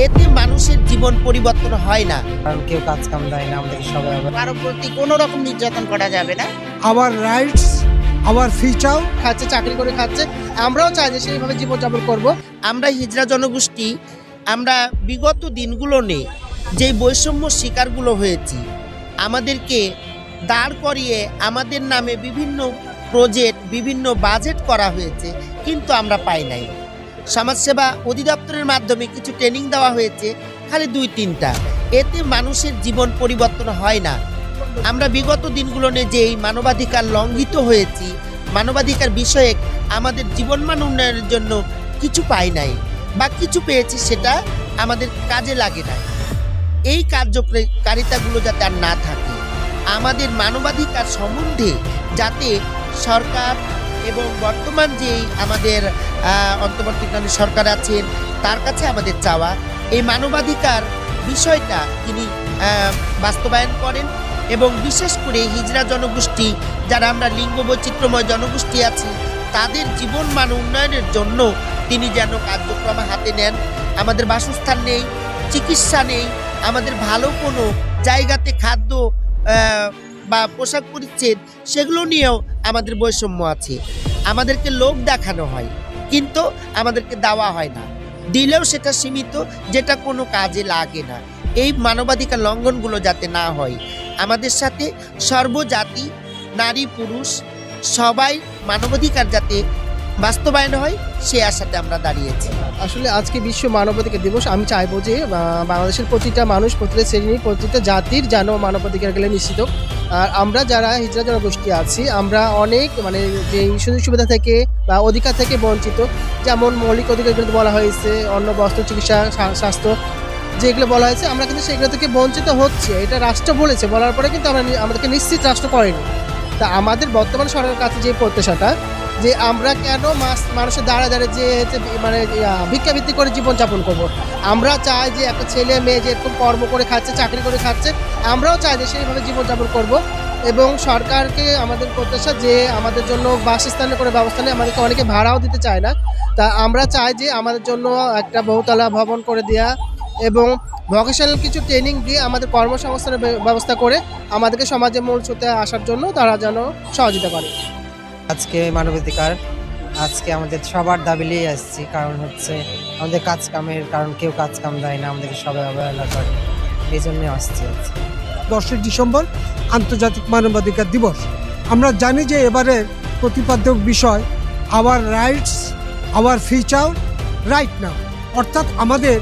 এতে মানুষের জীবন পরিবর্তন হয় না। কারণ কেউ কাজ কাম দেয় না, আমাদেরকে সবাই কারো প্রতি কোনো রকম নির্যাতন করা যাবে না। our rights, our future. খাচ্ছে, চাকরি করে খাচ্ছে, আমরাও চাই যে সেইভাবে জীবনযাপন করব। আমরা হিজড়া জনগোষ্ঠী আমরা বিগত দিনগুলো নিয়ে যে বৈষম্য শিকারগুলো হয়েছি, আমাদেরকে দাঁড় করিয়ে আমাদের নামে বিভিন্ন প্রজেক্ট, বিভিন্ন বাজেট করা হয়েছে, কিন্তু আমরা পাই নাই। সমাজসেবা অধিদপ্তরের মাধ্যমে কিছু ট্রেনিং দেওয়া হয়েছে, খালি 2-3টা। এতে মানুষের জীবন পরিবর্তন হয় না। আমরা বিগত দিনগুলো নিয়ে যেই মানবাধিকার লঙ্ঘিত হয়েছি, মানবাধিকার বিষয়ে আমাদের জীবনমান উন্নয়নের জন্য কিছু পাই নাই, বা কিছু পেয়েছি সেটা আমাদের কাজে লাগে না। এই কার্যকারিতাগুলো যাতে আর না থাকে, আমাদের মানবাধিকার সম্বন্ধে যাতে সরকার এবং বর্তমান যেই আমাদের অন্তর্বর্তীকালীন সরকার আছেন তার কাছে আমাদের চাওয়া এই মানবাধিকার বিষয়টা তিনি বাস্তবায়ন করেন, এবং বিশেষ করে হিজড়া জনগোষ্ঠী যারা আমরা লিঙ্গ বৈচিত্র্যময় জনগোষ্ঠী আছি তাদের জীবন মান উন্নয়নের জন্য তিনি যেন কার্যক্রম হাতে নেন। আমাদের বাসস্থান নেই, চিকিৎসা নেই, আমাদের ভালো কোনো জায়গাতে খাদ্য বা পোশাক পরিচ্ছেদ সেগুলো নিয়েও আমাদের বৈষম্য আছে। আমাদেরকে লোক দেখানো হয় কিন্তু আমাদেরকে দেওয়া হয় না, দিলেও সেটা সীমিত, যেটা কোনো কাজে লাগে না। এই মানবাধিকার লঙ্ঘনগুলো যাতে না হয়, আমাদের সাথে সর্বজাতি, নারী পুরুষ সবাই মানবাধিকার যাতে বাস্তবায়ন হয় সে আশাতে আমরা দাঁড়িয়েছি। আসলে আজকে বিশ্ব মানবাধিকার দিবস, আমি চাইবো যে বাংলাদেশের প্রতিটা মানুষ, প্রতিটা শ্রেণী, প্রতিটা জাতির যেন মানবাধিকার গেলে নিশ্চিত। আর আমরা যারা হিজড়া জনগোষ্ঠী আছি আমরা অনেক যে সুযোগ সুবিধা থেকে বা অধিকার থেকে বঞ্চিত, যেমন মৌলিক অধিকারগুলো বলা হয়েছে, অন্ন, বস্ত্র, চিকিৎসা, স্বাস্থ্য যেগুলো বলা হয়েছে, আমরা কিন্তু সেগুলো থেকে বঞ্চিত হচ্ছে। এটা রাষ্ট্র বলেছে, বলার পরে কিন্তু আমাদেরকে নিশ্চিত রাষ্ট্র করেনি। তা আমাদের বর্তমান সরকারের কাছে যে প্রত্যাশাটা, যে আমরা কেন মানুষের দ্বারা যে ভিক্ষাবৃত্তি করে জীবনযাপন করব। আমরা চাই যে একটা ছেলে মেয়ে যে এরকম কর্ম করে খাচ্ছে, চাকরি করে খাচ্ছে, আমরাও চাই যে সেইভাবে জীবনযাপন করব। এবং সরকারকে আমাদের প্রত্যাশা যে আমাদের জন্য বাসস্থানের কোনো ব্যবস্থা নেই, আমাদেরকে অনেকে ভাড়াও দিতে চায় না। তা আমরা চাই যে আমাদের জন্য একটা বহুতলা ভবন করে দেওয়া এবং ভোকেশনাল কিছু ট্রেনিং দিয়ে আমাদের কর্মসংস্থানের ব্যবস্থা করে আমাদেরকে সমাজে মূল স্রোতে আসার জন্য তারা যেন সহযোগিতা করে। আজকে মানবাধিকার, আজকে আমাদের সবার দাবি নিয়ে আসছি। কারণ হচ্ছে আমাদের কাজ কামের, কারণ কেউ কাজ কাম দেয় না, আমাদেরকে সবাই অবহেলা করে, এই জন্যই আসছি। 10 ডিসেম্বর আন্তর্জাতিক মানবাধিকার দিবস। আমরা জানি যে এবারের প্রতিপাদ্য বিষয় hour rights, our future, right now, অর্থাৎ আমাদের